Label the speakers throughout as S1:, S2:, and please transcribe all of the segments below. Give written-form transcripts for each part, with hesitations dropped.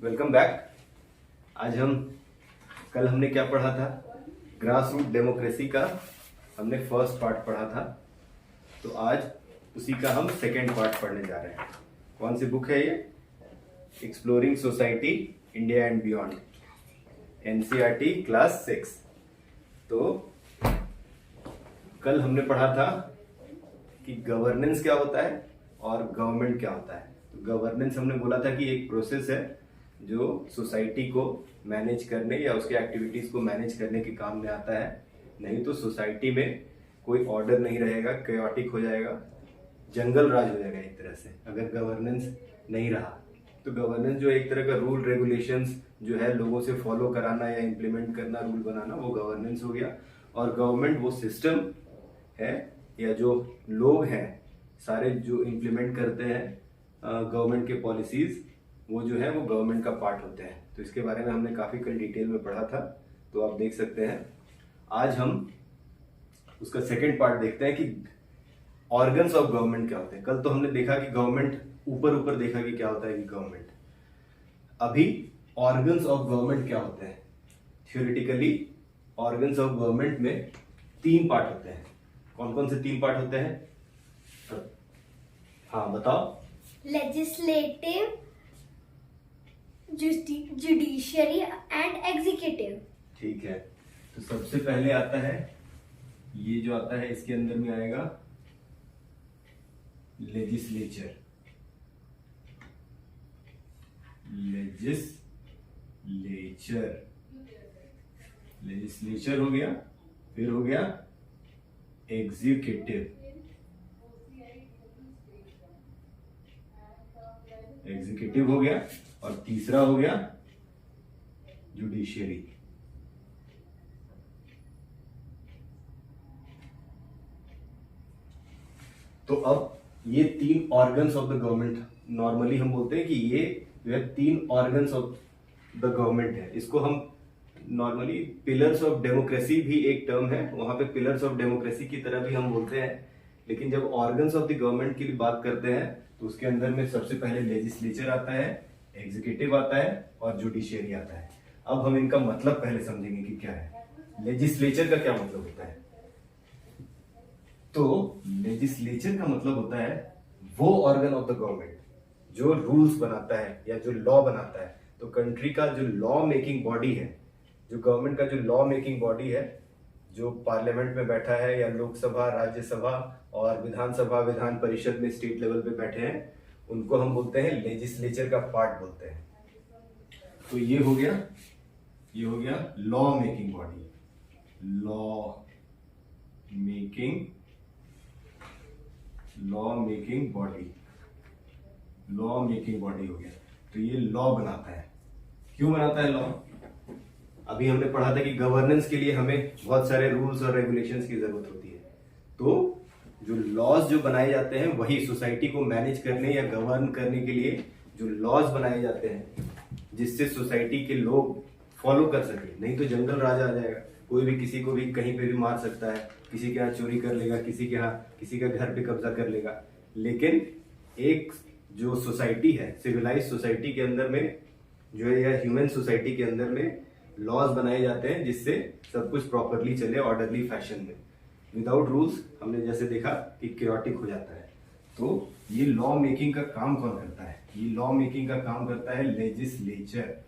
S1: Welcome back. आज कल हमने क्या पढ़ा था? ग्रास रूट डेमोक्रेसी का हमने फर्स्ट पार्ट पढ़ा था। तो आज उसी का हम सेकेंड पार्ट पढ़ने जा रहे हैं। कौन सी बुक है ये? Exploring society India and beyond, NCERT class 6। तो कल हमने पढ़ा था कि गवर्नेंस क्या होता है और गवर्नमेंट क्या होता है। तो गवर्नेंस हमने बोला था कि एक प्रोसेस है जो सोसाइटी को मैनेज करने या उसके एक्टिविटीज को मैनेज करने के काम में आता है। नहीं तो सोसाइटी में कोई ऑर्डर नहीं रहेगा, केओटिक हो जाएगा, जंगल राज हो जाएगा एक तरह से, अगर गवर्नेंस नहीं रहा। तो गवर्नेंस जो एक तरह का रूल रेगुलेशंस जो है लोगों से फॉलो कराना या इम्प्लीमेंट करना, रूल बनाना, वो गवर्नेंस हो गया। और गवर्नमेंट वो सिस्टम है या जो लोग हैं सारे जो इम्प्लीमेंट करते हैं गवर्नमेंट के पॉलिसीज, वो जो है वो गवर्नमेंट का पार्ट होते हैं। तो इसके बारे में हमने काफी कल डिटेल में पढ़ा था, तो आप देख सकते हैं। आज हम उसका सेकंड पार्ट देखते हैं कि ऑर्गन्स ऑफ गवर्नमेंट क्या होते हैं। कल तो हमने देखा कि गवर्नमेंट ऊपर ऊपर देखा कि क्या होता है कि गवर्नमेंट। अभी ऑर्गन्स ऑफ गवर्नमेंट क्या होते हैं। थ्योरेटिकली ऑर्गन्स ऑफ गवर्नमेंट में 3 पार्ट होते हैं। कौन कौन से 3 पार्ट होते हैं? हाँ बताओ।
S2: Legislative, judiciary and executive.
S1: ठीक है, तो सबसे पहले आता है, ये जो आता है इसके अंदर में आएगा लेजिस्लेचर। लेजिस्लेचर हो गया, फिर हो गया एग्जीक्यूटिव। एग्जीक्यूटिव हो गया, और तीसरा हो गया जुडिशियरी। तो अब ये 3 organs of the government, normally हम बोलते हैं कि ये जो है 3 ऑर्गन्स ऑफ द गवर्नमेंट है। इसको हम नॉर्मली पिलर्स ऑफ डेमोक्रेसी भी एक टर्म है, वहां पे पिलर्स ऑफ डेमोक्रेसी की तरह भी हम बोलते हैं। लेकिन जब ऑर्गन्स ऑफ द गवर्नमेंट की बात करते हैं तो उसके अंदर में सबसे पहले लेजिस्लेचर आता है, एग्जीक्यूटिव आता है और जुडिशियरी आता है। अब हम इनका मतलब पहले समझेंगे कि क्या है। लेजिस्लेचर का क्या मतलब होता है? तो लेजिस्लेचर का मतलब होता है वो ऑर्गन ऑफ द गवर्नमेंट जो रूल्स बनाता है या जो लॉ बनाता है। तो कंट्री का जो लॉ मेकिंग बॉडी है, जो गवर्नमेंट का जो लॉ मेकिंग बॉडी है, जो पार्लियामेंट में बैठा है या लोकसभा, राज्यसभा और विधानसभा, विधान परिषद में स्टेट लेवल पे बैठे हैं, उनको हम बोलते हैं लेजिस्लेचर का पार्ट बोलते हैं। तो ये हो गया law making body. Law making body हो गया। तो ये लॉ बनाता है। क्यों बनाता है लॉ? अभी हमने पढ़ा था कि गवर्नेंस के लिए हमें बहुत सारे रूल्स और रेगुलेशंस की जरूरत होती है। तो जो लॉज जो बनाए जाते हैं वही सोसाइटी को मैनेज करने या गवर्न करने के लिए जो लॉज बनाए जाते हैं, जिससे सोसाइटी के लोग फॉलो कर सके। नहीं तो जंगल राज आ जाएगा, कोई भी किसी को भी कहीं पे भी मार सकता है, किसी के यहाँ चोरी कर लेगा, किसी के यहाँ किसी का घर पे कब्जा कर लेगा। लेकिन एक जो सोसाइटी है, सिविलाइज सोसाइटी के अंदर में जो है, या ह्यूमन सोसाइटी के अंदर में लॉज बनाए जाते हैं जिससे सब कुछ प्रॉपरली चले, ऑर्डरली फैशन में। विदाउट रूल्स हमने जैसे देखा कि केओटिक हो जाता है। तो ये लॉ मेकिंग का काम कौन करता है? ये लॉ मेकिंग का काम करता है लेजिस्लेचर।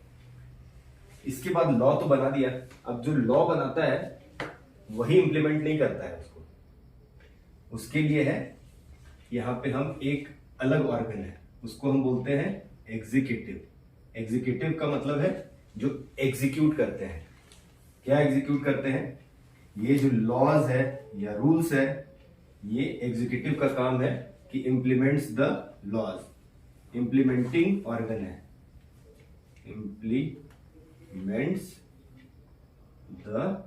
S1: इसके बाद लॉ तो बना दिया, अब जो लॉ बनाता है वही इंप्लीमेंट नहीं करता है उसको। उसके लिए है यहाँ पे हम एक अलग ऑर्गन है, उसको हम बोलते हैं एग्जीक्यूटिव। एग्जीक्यूटिव का मतलब है जो एग्जीक्यूट करते हैं। क्या एग्जीक्यूट करते हैं? ये जो लॉज है या रूल्स है, ये एग्जीक्यूटिव का काम है कि implements the laws. Implementing organ है, इंप्लीमेंट्स द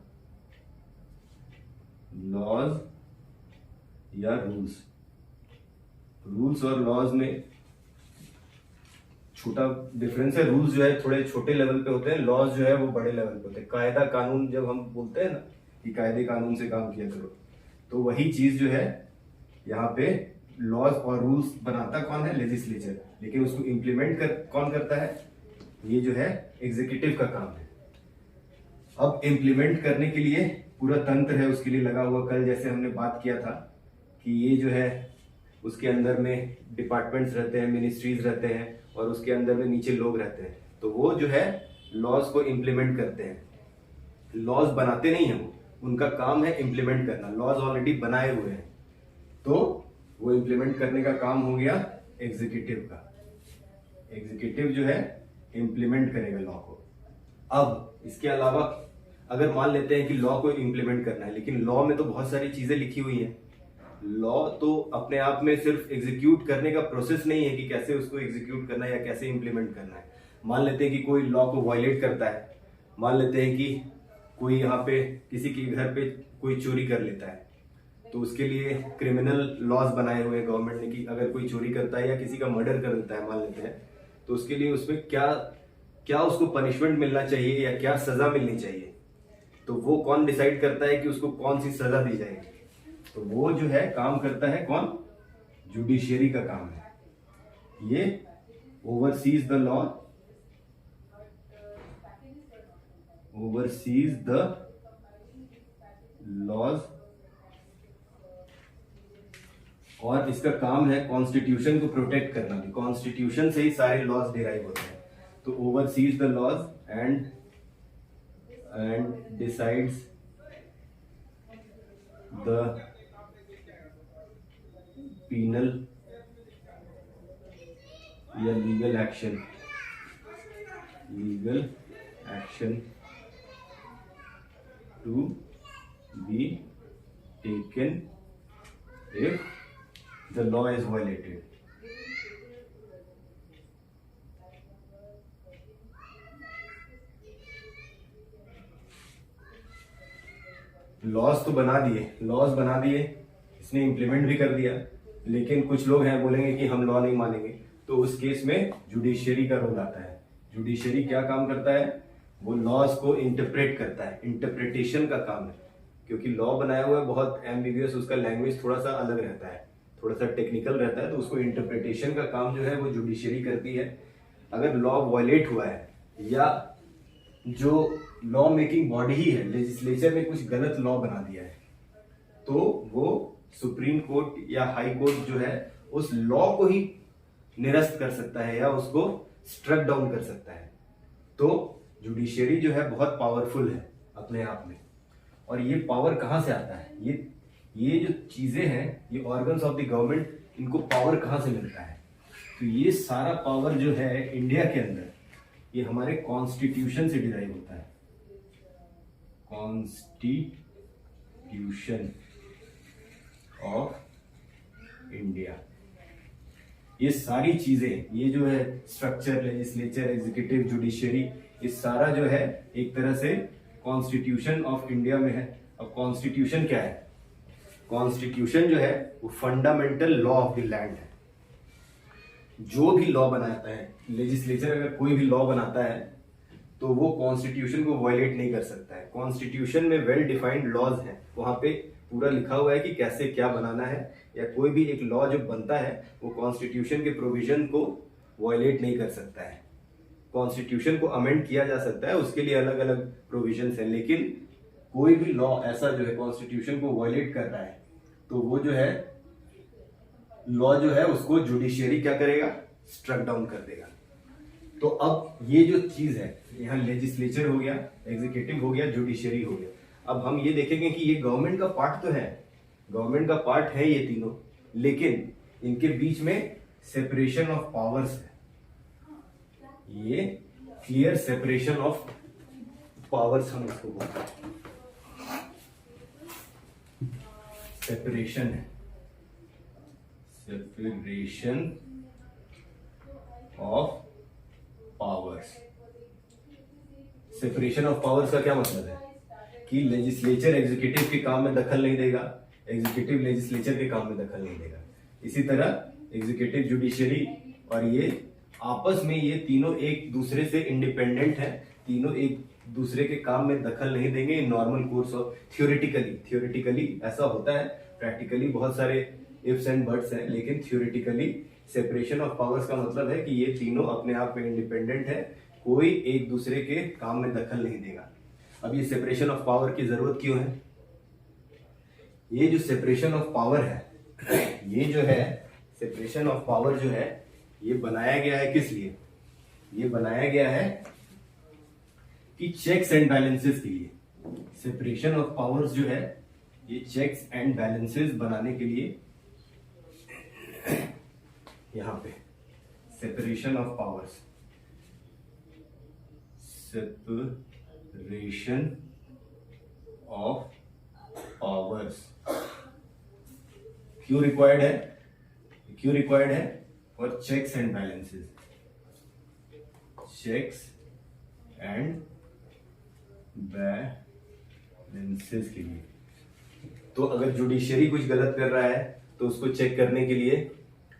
S1: लॉज या रूल्स और लॉज में छोटा डिफरेंस है। रूल्स जो है थोड़े छोटे लेवल पे होते हैं, लॉज जो है वो बड़े लेवल पे होते हैं। कायदा कानून जब हम बोलते हैं ना कि कायदे कानून से काम किया करो, तो वही चीज जो है यहाँ पे लॉज और रूल्स बनाता कौन है? लेजिस्लेचर। लेकिन उसको इम्प्लीमेंट कौन करता है? ये जो है एग्जीक्यूटिव का काम है। अब इम्प्लीमेंट करने के लिए पूरा तंत्र है उसके लिए लगा हुआ। कल जैसे हमने बात किया था कि ये जो है उसके अंदर में डिपार्टमेंट्स रहते हैं, मिनिस्ट्रीज रहते हैं और उसके अंदर में नीचे लोग रहते हैं। तो वो जो है लॉज को इम्प्लीमेंट करते हैं। लॉज बनाते नहीं है वो, उनका काम है इम्प्लीमेंट करना। लॉज ऑलरेडी बनाए हुए हैं तो वो इम्प्लीमेंट करने का काम हो गया एग्जीक्यूटिव का। एग्जीक्यूटिव जो है इम्प्लीमेंट करेगा लॉ को। अब इसके अलावा अगर मान लेते हैं कि लॉ को इम्प्लीमेंट करना है, लेकिन लॉ में तो बहुत सारी चीजें लिखी हुई हैं। लॉ तो अपने आप में सिर्फ एग्जीक्यूट करने का प्रोसेस नहीं है कि कैसे उसको एग्जीक्यूट करना है या कैसे इम्प्लीमेंट करना है। मान लेते हैं कि कोई लॉ को वायलेट करता है, मान लेते हैं कि कोई यहाँ पे किसी के घर पे कोई चोरी कर लेता है, तो उसके लिए क्रिमिनल लॉज बनाए हुए हैं गवर्नमेंट ने कि अगर कोई चोरी करता है या किसी का मर्डर कर देता है मान लेते हैं, तो उसके लिए उसमें क्या क्या उसको पनिशमेंट मिलना चाहिए या क्या सजा मिलनी चाहिए। तो वो कौन डिसाइड करता है कि उसको कौन सी सजा दी जाएगी? तो वो जो है काम करता है कौन? जुडिशियरी का काम है। ये oversees the law, oversees the laws, और इसका काम है कॉन्स्टिट्यूशन को प्रोटेक्ट करना भी। कॉन्स्टिट्यूशन से ही सारे लॉज डिराइव होते हैं। तो oversees the laws and decides the penal या legal action to be taken if the law is violated. Laws तो बना दिए, लॉज बना दिए, इसने इम्प्लीमेंट भी कर दिया, लेकिन कुछ लोग हैं बोलेंगे कि हम लॉ नहीं मानेंगे। तो उस केस में जुडिशियरी का रोल आता है। जुडिशियरी क्या काम करता है? वो लॉज को इंटरप्रेट करता है, इंटरप्रिटेशन का काम है। क्योंकि लॉ बनाया हुआ है बहुत एम्बिगुअस, उसका लैंग्वेज थोड़ा सा अलग रहता है, थोड़ा सा टेक्निकल रहता है, तो उसको इंटरप्रिटेशन का काम जो है वो जुडिशियरी करती है। अगर लॉ वायलेट हुआ है या जो लॉ मेकिंग बॉडी ही है, लेजिस्लेचर ने कुछ गलत लॉ बना दिया है, तो वो सुप्रीम कोर्ट या हाई कोर्ट जो है उस लॉ को ही निरस्त कर सकता है या उसको स्ट्रक डाउन कर सकता है। तो जुडिशियरी जो है बहुत पावरफुल है अपने आप में। और ये पावर कहां से आता है? ये जो चीजें हैं, ये ऑर्गन्स ऑफ द गवर्नमेंट, इनको पावर कहां से मिलता है? तो ये सारा पावर जो है इंडिया के अंदर, ये हमारे कॉन्स्टिट्यूशन से डिराइव होता है। Constitution of India. ये सारी चीजें, ये जो है स्ट्रक्चर, लेजिस्लेचर, एग्जीक्यूटिव, जुडिशियरी, ये सारा जो है एक तरह से कॉन्स्टिट्यूशन ऑफ इंडिया में है। अब कॉन्स्टिट्यूशन क्या है? कॉन्स्टिट्यूशन जो है वो fundamental law of the land है। जो भी लॉ बनाता है लेजिस्लेचर, अगर कोई भी लॉ बनाता है तो वो कॉन्स्टिट्यूशन को वायलेट नहीं कर सकता है। कॉन्स्टिट्यूशन में वेल डिफाइंड लॉज हैं, वहां पे पूरा लिखा हुआ है कि कैसे क्या बनाना है, या कोई भी एक लॉ जो बनता है वो कॉन्स्टिट्यूशन के प्रोविजन को वायलेट नहीं कर सकता है। कॉन्स्टिट्यूशन को अमेंड किया जा सकता है, उसके लिए अलग अलग प्रोविजंस हैं, लेकिन कोई भी लॉ ऐसा जो है कॉन्स्टिट्यूशन को वायलेट कर रहा है तो वो जो है लॉ जो है उसको जुडिशियरी क्या करेगा? स्ट्रक डाउन कर देगा। तो अब ये जो चीज है, यहाँ लेजिस्लेचर हो गया, एग्जीक्यूटिव हो गया, जुडिशियरी हो गया। अब हम ये देखेंगे कि ये गवर्नमेंट का पार्ट तो है, गवर्नमेंट का पार्ट है ये तीनों, लेकिन इनके बीच में सेपरेशन ऑफ पावर्स है। ये क्लियर सेपरेशन ऑफ पावर्स हम इसको बोलते हैं, सेपरेशन है, separation of powers. Separation of powers का क्या मतलब है? कि लेजिस्लेचर एग्जीक्यूटिव के काम में दखल नहीं देगा, एग्जीक्यूटिव लेजिस्लेचर के काम में दखल नहीं देगा। इसी तरह एग्जीक्यूटिव, जुडिशियरी और ये आपस में, ये तीनों एक दूसरे से इंडिपेंडेंट है, तीनों एक दूसरे के काम में दखल नहीं देंगे। नॉर्मल कोर्स ऑफ थियोरिटिकली ऐसा होता है, प्रैक्टिकली बहुत सारे इफ्स एंड बट्स हैं, लेकिन थियोरिटिकली सेपरेशन ऑफ पावर्स का मतलब है कि ये तीनों अपने आप में इंडिपेंडेंट है, कोई एक दूसरे के काम में दखल नहीं देगा। अब ये सेपरेशन ऑफ पावर की जरूरत क्यों है? ये जो सेपरेशन ऑफ पावर है, ये जो है सेपरेशन ऑफ पावर जो है, ये बनाया गया है किस लिए? ये बनाया गया है कि चेक्स एंड बैलेंसेस के लिए। सेपरेशन ऑफ पावर्स जो है ये चेक्स एंड बैलेंसेस बनाने के लिए, यहां पे separation of powers, separation of powers क्यों रिक्वायर्ड है? क्यों रिक्वायर्ड है? For checks and balances, checks and balances के लिए। तो अगर जुडिशरी कुछ गलत कर रहा है तो उसको चेक करने के लिए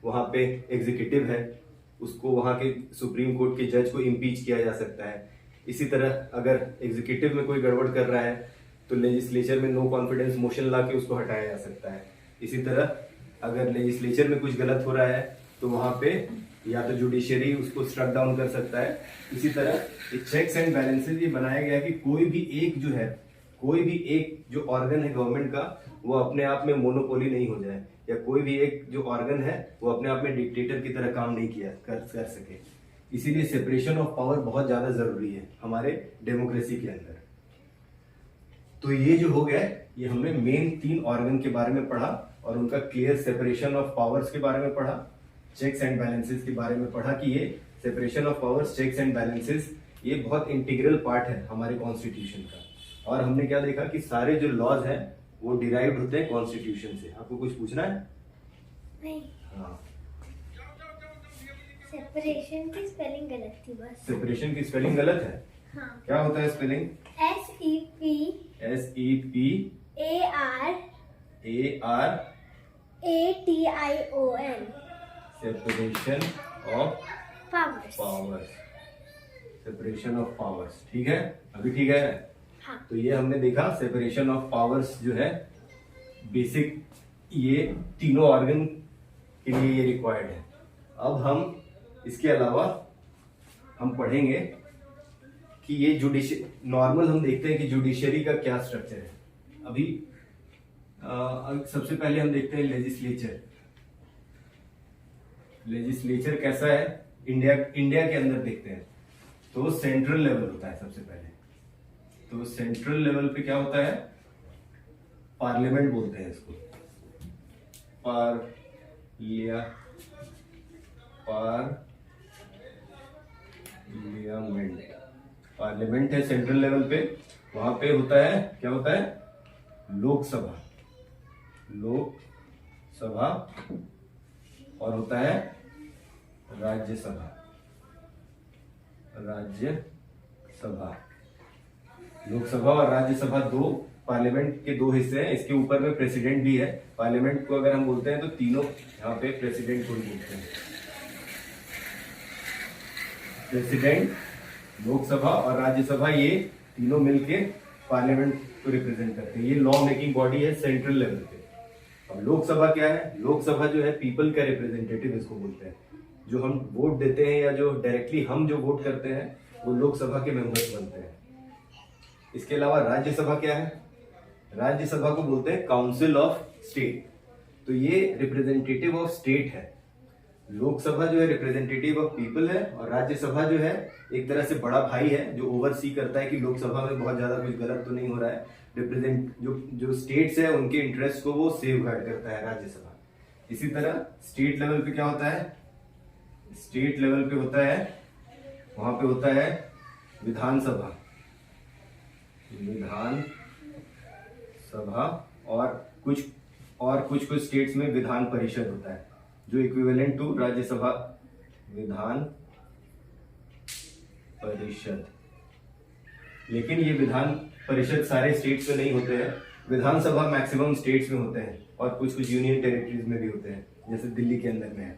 S1: वहां पे एग्जीक्यूटिव है, उसको वहां के सुप्रीम कोर्ट के जज को इम्पीच किया जा सकता है। इसी तरह अगर एग्जीक्यूटिव में कोई गड़बड़ कर रहा है तो लेजिस्लेचर में नो कॉन्फिडेंस मोशन ला के उसको हटाया जा सकता है। इसी तरह अगर लेजिस्लेचर में कुछ गलत हो रहा है तो वहां पे या तो जुडिशरी उसको स्ट्रक डाउन कर सकता है। इसी तरह ये चेक्स एंड बैलेंसेस ये बनाया गया कि कोई भी एक जो है, कोई भी एक जो ऑर्गन है गवर्नमेंट का, वो अपने आप में मोनोपोली नहीं हो जाए, या कोई भी एक जो ऑर्गन है वो अपने आप में डिक्टेटर की तरह काम नहीं किया कर सके। इसीलिए सेपरेशन ऑफ पावर बहुत ज्यादा जरूरी है हमारे डेमोक्रेसी के अंदर। तो ये जो हो गया, ये हमने मेन 3 ऑर्गन के बारे में पढ़ा और उनका क्लियर सेपरेशन ऑफ पावर्स के बारे में पढ़ा, चेक्स एंड बैलेंसेस के बारे में पढ़ा कि ये separation of powers, checks and balances ये बहुत इंटीग्रल पार्ट है हमारे कॉन्स्टिट्यूशन का। और हमने क्या देखा कि सारे जो लॉज हैं वो डिराइव्ड होते हैं कॉन्स्टिट्यूशन से। आपको कुछ पूछना है?
S2: नहीं,
S1: हाँ,
S2: सेपरेशन की स्पेलिंग गलत थी बस।
S1: सेपरेशन की स्पेलिंग गलत है?
S2: हाँ,
S1: क्या होता है spelling?
S2: SEPARATION,
S1: separation of
S2: powers.
S1: Powers, separation of powers. ठीक है, अभी ठीक है।
S2: हाँ,
S1: तो ये हमने देखा सेपरेशन ऑफ पावर्स जो है बेसिक, ये तीनों ऑर्गन के लिए ये रिक्वायर्ड है। अब हम इसके अलावा हम पढ़ेंगे कि ये जुडिशरी, नॉर्मल हम देखते हैं कि जुडिशरी का क्या स्ट्रक्चर है। अभी सबसे पहले हम देखते हैं लेजिस्लेचर। लेजिस्लेचर कैसा है इंडिया के अंदर देखते हैं तो सेंट्रल लेवल होता है सबसे पहले। तो सेंट्रल लेवल पे क्या होता है? पार्लियामेंट बोलते हैं इसको, पार्लियामेंट है सेंट्रल लेवल पे। वहां पे होता है, क्या होता है? लोकसभा और होता है राज्यसभा। लोकसभा और राज्यसभा दो पार्लियामेंट के दो हिस्से हैं। इसके ऊपर में प्रेसिडेंट भी है। पार्लियामेंट को अगर हम बोलते हैं तो तीनों यहाँ पे प्रेसिडेंट को ही बोलते हैं। प्रेसिडेंट, लोकसभा और राज्यसभा, ये तीनों मिलके पार्लियामेंट को रिप्रेजेंट करते हैं। ये लॉ मेकिंग बॉडी है सेंट्रल लेवल पे। अब लोकसभा क्या है? लोकसभा जो है पीपल का रिप्रेजेंटेटिव इसको बोलते हैं। जो हम वोट देते हैं या जो डायरेक्टली हम जो वोट करते हैं वो लोकसभा के मेंबर्स बनते हैं। इसके अलावा राज्यसभा क्या है? राज्यसभा को बोलते हैं काउंसिल ऑफ स्टेट। तो ये रिप्रेजेंटेटिव ऑफ स्टेट है। लोकसभा जो है रिप्रेजेंटेटिव ऑफ पीपल है और राज्यसभा जो है एक तरह से बड़ा भाई है जो ओवरसी करता है कि लोकसभा में बहुत ज्यादा कुछ गलत तो नहीं हो रहा है। रिप्रेजेंट जो स्टेट्स है उनके इंटरेस्ट को वो सेव गार्ड करता है राज्यसभा। इसी तरह स्टेट लेवल पे क्या होता है? स्टेट लेवल पे होता है, वहां पे होता है विधानसभा और कुछ स्टेट्स में विधान परिषद होता है जो इक्विवेलेंट टू राज्यसभा। विधान परिषद, लेकिन ये विधान परिषद सारे स्टेट्स में नहीं होते हैं। विधानसभा मैक्सिमम स्टेट्स में होते हैं और कुछ यूनियन टेरिटरीज में भी होते हैं, जैसे दिल्ली के अंदर में है।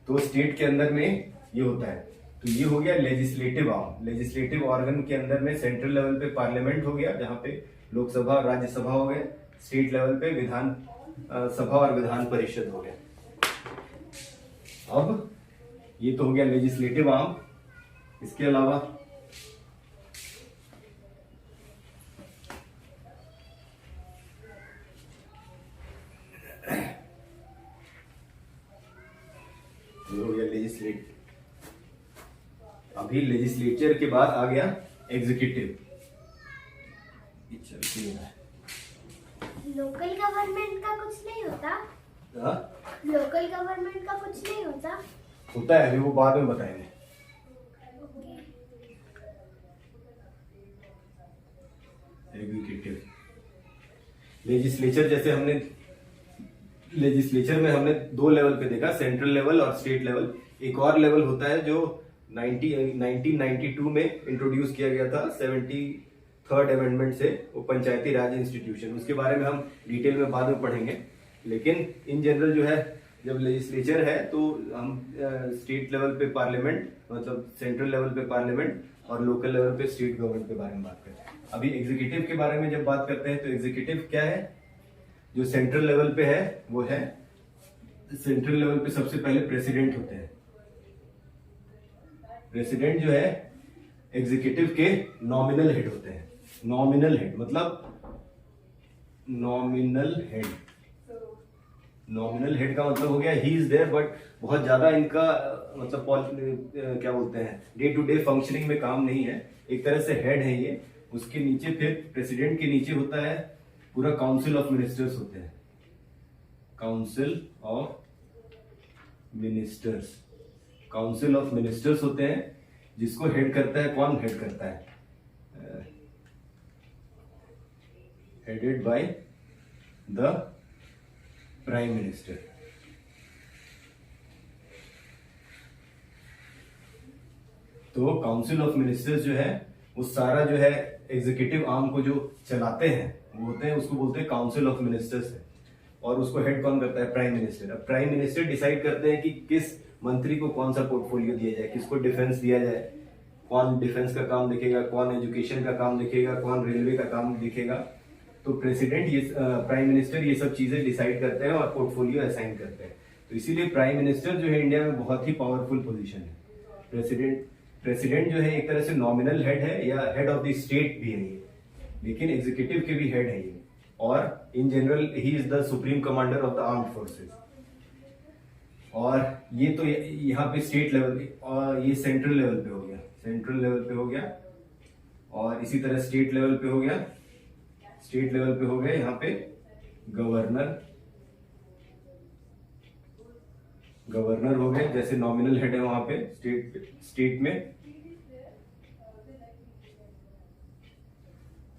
S1: तो स्टेट के अंदर में ये होता है। तो ये हो गया लेजिस्लेटिव आर्म। लेजिस्लेटिव ऑर्गन के अंदर में सेंट्रल लेवल पे पार्लियामेंट हो गया, जहां पे लोकसभा और राज्यसभा हो गए। स्टेट लेवल पे विधान सभा और विधान परिषद हो गया। अब ये तो हो गया लेजिस्लेटिव आर्म। इसके अलावा ये हो गया लेजिस्लेट। अभी लेजिस्लेचर के बाद आ गया एग्जीक्यूटिव। ये चल के रहा है।
S2: लोकल गवर्नमेंट का कुछ नहीं होता।
S1: हाँ?
S2: लोकल गवर्नमेंट का कुछ नहीं होता।
S1: होता है, अभी वो बाद में बताएंगे। एग्जीक्यूटिव, लेजिस्लेचर जैसे हमने लेजिस्लेचर में हमने दो लेवल पे देखा, सेंट्रल लेवल और स्टेट लेवल। एक और लेवल होता है जो 1992 में इंट्रोड्यूस किया गया था 73rd अमेंडमेंट से, वो पंचायती राज इंस्टीट्यूशन। उसके बारे में हम डिटेल में बाद में पढ़ेंगे, लेकिन इन जनरल जो है जब लेजिस्लेचर है तो हम स्टेट लेवल पे पार्लियामेंट, मतलब सेंट्रल लेवल पे पार्लियामेंट और लोकल लेवल पे स्टेट गवर्नमेंट के बारे में बात करते हैं। अभी एग्जीक्यूटिव के बारे में जब बात करते हैं तो एग्जीक्यूटिव क्या है, जो सेंट्रल लेवल पे है वो है, सेंट्रल लेवल पे सबसे पहले प्रेसिडेंट होते हैं। प्रेसिडेंट जो है एग्जीक्यूटिव के नॉमिनल हेड होते हैं। नॉमिनल हेड मतलब नॉमिनल हेड, नॉमिनल हेड का मतलब हो गया ही इज देयर बट बहुत ज्यादा इनका मतलब क्या बोलते हैं डे टू डे फंक्शनिंग में काम नहीं है, एक तरह से हेड है ये। उसके नीचे फिर प्रेसिडेंट के नीचे होता है पूरा काउंसिल ऑफ मिनिस्टर्स होते हैं, council of ministers. Council of ministers होते हैं जिसको हेड करता है, कौन हेड करता है, headed by the prime minister. तो काउंसिल ऑफ मिनिस्टर्स जो है वो सारा जो है एग्जीक्यूटिव आर्म को जो चलाते हैं वो होते हैं, उसको बोलते हैं काउंसिल ऑफ मिनिस्टर्स है। और उसको हेड कौन करता है, प्राइम मिनिस्टर। अब प्राइम मिनिस्टर डिसाइड करते हैं कि किस मंत्री को कौन सा पोर्टफोलियो दिया जाए, किसको डिफेंस दिया जाए, कौन डिफेंस का काम देखेगा, कौन एजुकेशन का काम देखेगा, कौन रेलवे का काम देखेगा। तो प्रेसिडेंट ये प्राइम मिनिस्टर ये सब चीजें डिसाइड करते हैं और पोर्टफोलियो असाइन करते हैं। तो इसीलिए प्राइम मिनिस्टर जो है इंडिया में बहुत ही पावरफुल पोजीशन है। प्रेसिडेंट जो है एक तरह से नॉमिनल हेड है या हेड ऑफ द स्टेट भी है ये, लेकिन एग्जीक्यूटिव के भी हेड है ये। और in general he is the supreme commander of the armed forces. और ये तो यहाँ पे स्टेट लेवल पे, और ये सेंट्रल लेवल पे हो गया, सेंट्रल लेवल पे हो गया। और इसी तरह स्टेट लेवल पे हो गया, स्टेट लेवल पे हो गया यहाँ पे गवर्नर, गवर्नर हो गए जैसे नॉमिनल हेड है वहां पे स्टेट में।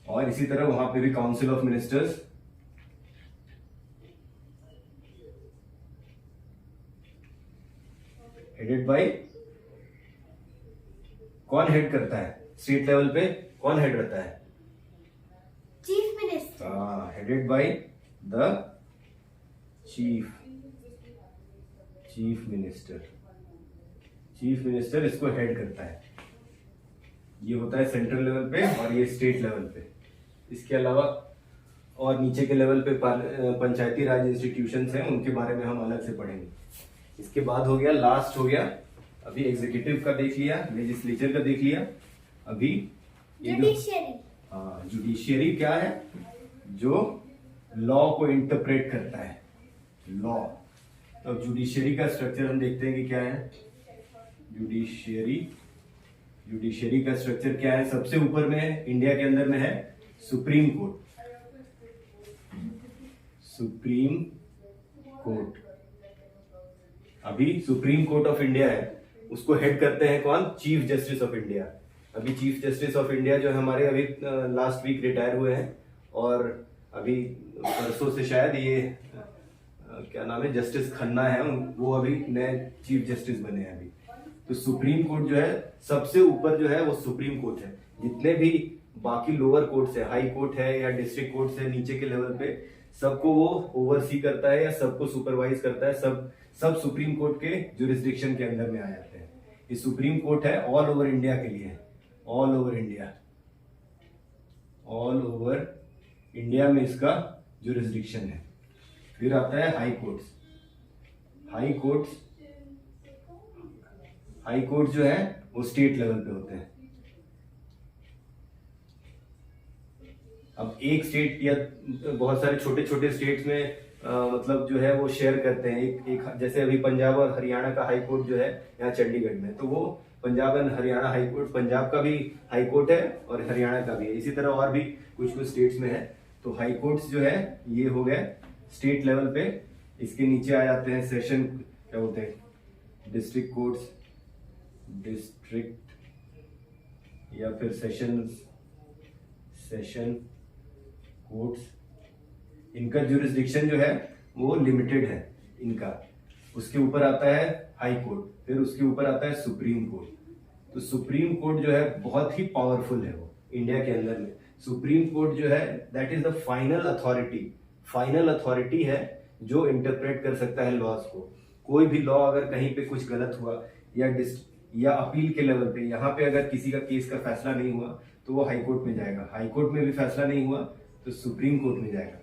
S1: और इसी तरह वहां पे भी council of ministers, headed by, कौन हेड करता है स्टेट लेवल पे, कौन हेड रहता है,
S2: चीफ मिनिस्टर।
S1: हाँ, headed by the chief minister. Chief minister इसको हेड करता है। ये होता है सेंट्रल लेवल पे और ये स्टेट लेवल पे। इसके अलावा और नीचे के लेवल पे पंचायती राज इंस्टीट्यूशंस हैं, उनके बारे में हम अलग से पढ़ेंगे। इसके बाद हो गया, लास्ट हो गया, अभी एग्जीक्यूटिव का देख लिया, लेजिस्लेचर का देख लिया, अभी
S2: जुडिशियरी।
S1: हाँ, जुडिशियरी क्या है, जो लॉ को इंटरप्रेट करता है, लॉ। तो अब जुडिशियरी का स्ट्रक्चर हम देखते हैं कि क्या है। जुडिशियरी का स्ट्रक्चर क्या है, सबसे ऊपर में इंडिया के अंदर में है सुप्रीम कोर्ट। सुप्रीम कोर्ट, अभी सुप्रीम कोर्ट ऑफ इंडिया है, उसको हेड करते हैं कौन, चीफ जस्टिस ऑफ इंडिया। अभी चीफ जस्टिस ऑफ इंडिया जो हमारे अभी लास्ट वीक रिटायर हुए हैं, और अभी परसों से शायद ये क्या नाम है, जस्टिस खन्ना है, वो अभी नए चीफ जस्टिस बने हैं अभी। तो सुप्रीम कोर्ट जो है सबसे ऊपर जो है वो सुप्रीम कोर्ट है। जितने भी बाकी लोअर कोर्ट्स है, हाई कोर्ट है या डिस्ट्रिक्ट कोर्ट्स है नीचे के लेवल पे, सबको वो ओवरसी करता है या सबको सुपरवाइज करता है। सब सुप्रीम कोर्ट के जुरिस्डिक्शन के अंदर में आ जाते हैं। ये सुप्रीम कोर्ट है ऑल ओवर इंडिया के लिए, all over India, all over India में इसका जुरिस्डिक्शन है। फिर आता है हाई कोर्ट्स। हाई कोर्ट जो है वो स्टेट लेवल पे होते हैं। अब एक स्टेट या बहुत सारे छोटे छोटे स्टेट्स में मतलब जो है वो शेयर करते हैं एक जैसे अभी पंजाब और हरियाणा का हाई कोर्ट जो है यहाँ चंडीगढ़ में, तो वो Punjab and Haryana high court, Punjab का भी हाई कोर्ट है और हरियाणा का भी है। इसी तरह और भी कुछ कुछ स्टेट्स में है। तो हाई कोर्ट्स जो है ये हो गए स्टेट लेवल पे। इसके नीचे आ जाते हैं सेशन, क्या बोलते हैं, डिस्ट्रिक्ट कोर्ट्स, डिस्ट्रिक्ट या फिर सेशन कोर्ट्स। इनका जुरिस्डिक्शन जो है वो लिमिटेड है इनका। उसके ऊपर आता है हाई कोर्ट, फिर उसके ऊपर आता है सुप्रीम कोर्ट। तो सुप्रीम कोर्ट जो है बहुत ही पावरफुल है वो इंडिया के अंदर में। सुप्रीम कोर्ट जो है that is the final authority है जो इंटरप्रेट कर सकता है लॉज को। कोई भी लॉ अगर कहीं पे कुछ गलत हुआ या अपील के लेवल पे, यहाँ पे अगर किसी का केस का फैसला नहीं हुआ तो वो हाई कोर्ट में जाएगा, हाई कोर्ट में भी फैसला नहीं हुआ तो सुप्रीम कोर्ट में जाएगा।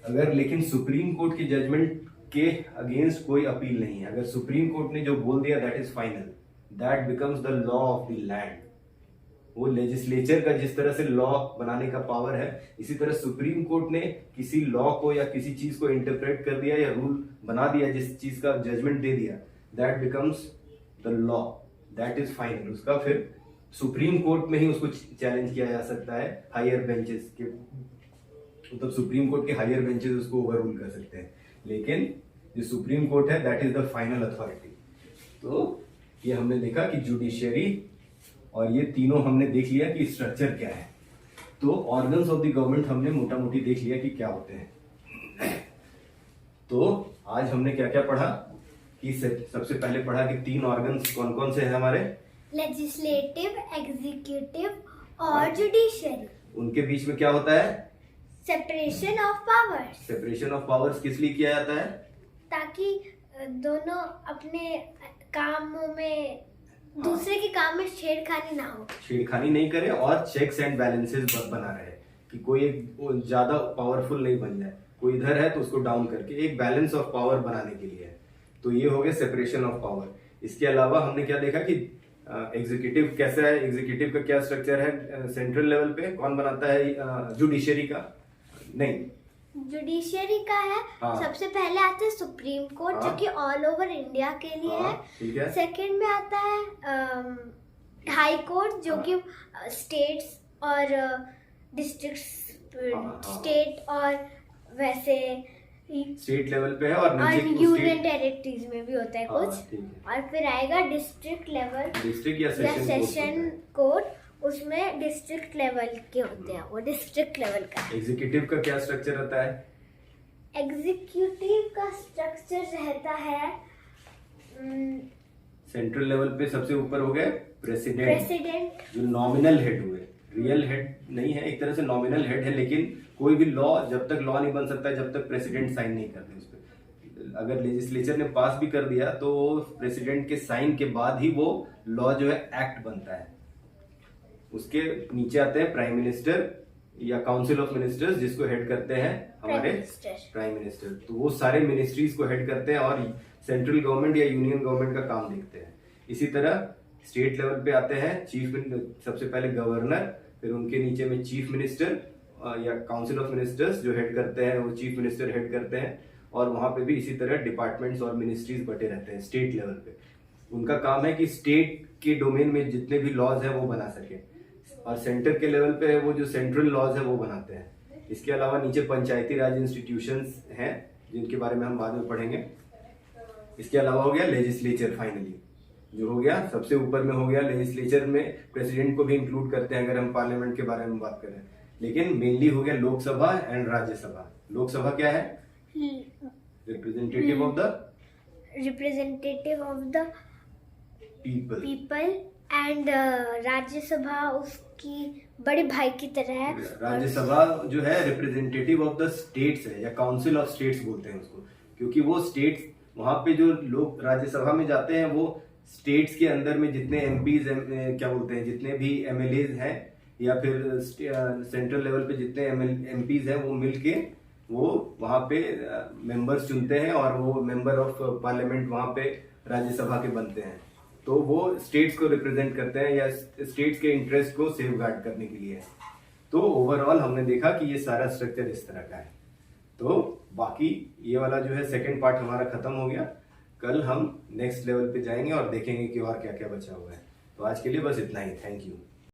S1: अगर लेकिन सुप्रीम कोर्ट के जजमेंट के अगेंस्ट कोई अपील नहीं है, अगर सुप्रीम कोर्ट ने जो बोल दिया that is final, that becomes the law of the land. वो लेजिस्लेचर का जिस तरह से लॉ बनाने का पावर है, इसी तरह सुप्रीम कोर्ट ने किसी लॉ को या किसी चीज को इंटरप्रेट कर दिया या रूल बना दिया, जिस चीज का जजमेंट दे दिया, that becomes the law, that is final. उसका फिर सुप्रीम कोर्ट में ही उसको चैलेंज किया जा सकता है, हायर बेंचेस के, मतलब सुप्रीम कोर्ट के हायर बेंचेस उसको ओवर रूल कर सकते हैं। लेकिन जो सुप्रीम कोर्ट है that is the final authority. तो ये हमने देखा कि जुडिशियरी, और ये तीनों हमने देख लिया कि स्ट्रक्चर क्या है। तो ऑर्गन्स ऑफ द गवर्नमेंट हमने मोटा मोटी देख लिया कि क्या होते हैं। तो आज हमने क्या क्या पढ़ा कि सबसे पहले पढ़ा कि 3 ऑर्गन्स कौन कौन से हैं हमारे,
S2: लेजिस्लेटिव, एग्जीक्यूटिव और जुडिशियरी।
S1: उनके बीच में क्या होता है,
S2: separation of powers.
S1: Separation of powers किस लिए किया जाता है,
S2: ताकि दोनों अपने कामों में दूसरे के काम में छेड़खानी ना हो,
S1: छेड़खानी नहीं करे और चेक्स एंड बैलेंसेस बना रहे कि कोई एक ज्यादा पावरफुल नहीं बन जाए, कोई इधर है तो उसको डाउन करके एक बैलेंस ऑफ पावर बनाने के लिए है। तो ये हो गया सेपरेशन ऑफ पावर। इसके अलावा हमने क्या देखा कि एग्जीक्यूटिव कैसा है, एग्जीक्यूटिव का क्या स्ट्रक्चर है, सेंट्रल लेवल पे कौन बनाता है, जुडिशियरी का नहीं,
S2: जुडिशियरी का है।
S1: हाँ।
S2: सबसे पहले आता है सुप्रीम कोर्ट, जो कि ऑल ओवर इंडिया के लिए
S1: हाँ,
S2: है।
S1: ठीक है।
S2: सेकंड में आता है हाई कोर्ट, जो कि स्टेट्स और डिस्ट्रिक्ट,
S1: हाँ।
S2: स्टेट और वैसे
S1: स्टेट लेवल पे है और
S2: यूनियन टेरिटरीज में भी होता है कुछ।
S1: ठीक है।
S2: और फिर आएगा डिस्ट्रिक्ट लेवल,
S1: डिस्ट्रिक्ट या
S2: सेशन कोर्ट, उसमें डिस्ट्रिक्ट लेवल के होते हैं, वो डिस्ट्रिक्ट लेवल का।
S1: एग्जीक्यूटिव का क्या स्ट्रक्चर रहता है,
S2: एग्जीक्यूटिव का स्ट्रक्चर रहता है
S1: सेंट्रल लेवल पे सबसे ऊपर हो गए
S2: प्रेसिडेंट,
S1: जो नॉमिनल हेड हुए, रियल हेड नहीं है, एक तरह से नॉमिनल हेड है। लेकिन कोई भी लॉ जब तक लॉ नहीं बन सकता है जब तक प्रेसिडेंट साइन नहीं करते उस पर। अगर लेजिस्लेचर ने पास भी कर दिया तो प्रेसिडेंट के साइन के बाद ही वो लॉ जो है एक्ट बनता है। उसके नीचे आते हैं प्राइम मिनिस्टर या काउंसिल ऑफ मिनिस्टर्स, जिसको हेड करते हैं हमारे प्राइम मिनिस्टर। तो वो सारे मिनिस्ट्रीज को हेड करते हैं और सेंट्रल गवर्नमेंट या यूनियन गवर्नमेंट का काम देखते हैं। इसी तरह स्टेट लेवल पे आते हैं सबसे पहले गवर्नर, फिर उनके नीचे में चीफ मिनिस्टर या काउंसिल ऑफ मिनिस्टर्स जो हेड करते हैं, वो चीफ मिनिस्टर हेड करते हैं। और वहां पे भी इसी तरह डिपार्टमेंट्स और मिनिस्ट्रीज बटे रहते हैं स्टेट लेवल पे। उनका काम है कि स्टेट के डोमेन में जितने भी लॉज है वो बना सके, और सेंटर के लेवल पे वो जो सेंट्रल लॉज है वो बनाते हैं। इसके अलावा नीचे पंचायती राज इंस्टीट्यूशंस हैं जिनके बारे में हम बाद में पढ़ेंगे। इसके अलावा हो गया लेजिस्लेचर, फाइनली जो हो गया सबसे ऊपर में हो गया। लेजिस्लेचर में प्रेसिडेंट को भी इंक्लूड करते हैं अगर हम पार्लियामेंट के बारे में बात करें, लेकिन मेनली हो गया लोकसभा एंड राज्यसभा। लोकसभा क्या है, representative of the people,
S2: and Rajya Sabha उसकी बड़े भाई की तरह है।
S1: राज्यसभा जो है रिप्रेजेंटेटिव ऑफ द स्टेट्स है, या काउंसिल ऑफ स्टेट्स बोलते हैं उसको, क्योंकि वो स्टेट्स, वहां पे जो लोग राज्यसभा में जाते हैं वो स्टेट्स के अंदर में जितने एमपीज क्या बोलते हैं, जितने भी एमएलएज हैं या फिर सेंट्रल लेवल पे जितने एमपीज हैं वो मिलके वो वहां पे मेंबर्स चुनते हैं और वो मेंबर ऑफ पार्लियामेंट वहां पे राज्यसभा के बनते हैं। तो वो स्टेट्स को रिप्रेजेंट करते हैं या स्टेट्स के इंटरेस्ट को सेफ गार्ड करने के लिए है। तो ओवरऑल हमने देखा कि ये सारा स्ट्रक्चर इस तरह का है। तो बाकी ये वाला जो है सेकंड पार्ट हमारा खत्म हो गया। कल हम नेक्स्ट लेवल पे जाएंगे और देखेंगे कि और क्या क्या बचा हुआ है। तो आज के लिए बस इतना ही। Thank you.